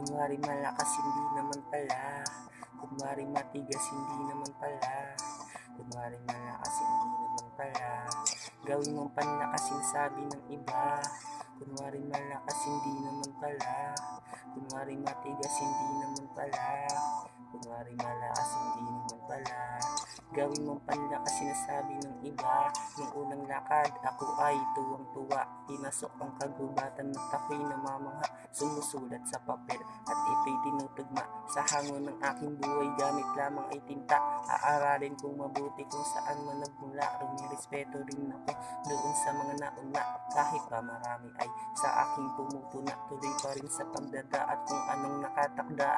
Kunwari malakas, hindi naman pala. Kunwari matigas, hindi naman pala. Kunwari malakas, hindi naman pala. Gawin mong panlakas, sinasabi ng iba. Kunwari malakas, hindi naman pala. Kunwari matigas, hindi naman pala. Kunwari malakas, hindi naman pala. Gawin mong panlakas, sinasabi ng iba. Nung unang lakad, ako ay tuwang-tuwa. Pinasok ang kagubatan at ako'y namamangha. Sumusulat sa papel at ito'y tinutugma sa hangon ng aking buhay. Gamit lamang ay tinta. Aaralin kong mabuti kung saan man nagmula. Rumirespeto rin ako doon sa mga nauna. Kahit pa marami ay sa aking pumupuna. Tuloy pa rin sa pagdada at kung anong nakatakda.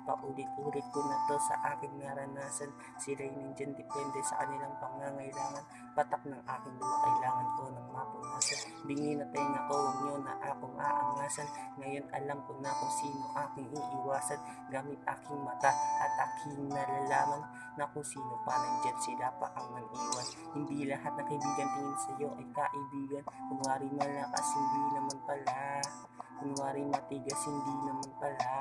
Paulit-ulit ko na to sa aking naranasan. Sila'y nandyan, depende sa kanilang pangangailangan. Patak ng aking luha, kailangan ko ng mapunasan. Bingi na tenga ko, huwag nyo na akong aangasan. Ngayon alam ko na kung sino aking iiwasan. Gamit aking mata at aking nalalaman na kung sino pa nandyan, sila pa ang nang-iwan. Hindi lahat ng kaibigan tingin sa'yo ay kaibigan. Kunwari malakas, hindi naman pala. Kunwari matigas, hindi naman pala.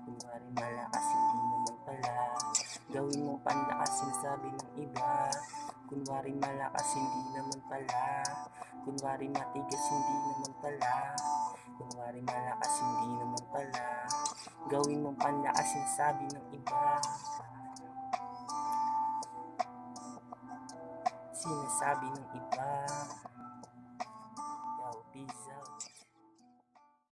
Kunwari malakas, hindi naman pala. Gawin mong panlakas, sinasabi ng iba. Kunwari malakas, hindi naman pala. Kunwari matigas, hindi naman pala. Kunwari malakas, hindi naman pala. Gawin mong panlakas, sinasabi ng iba. Sinasabi ng iba.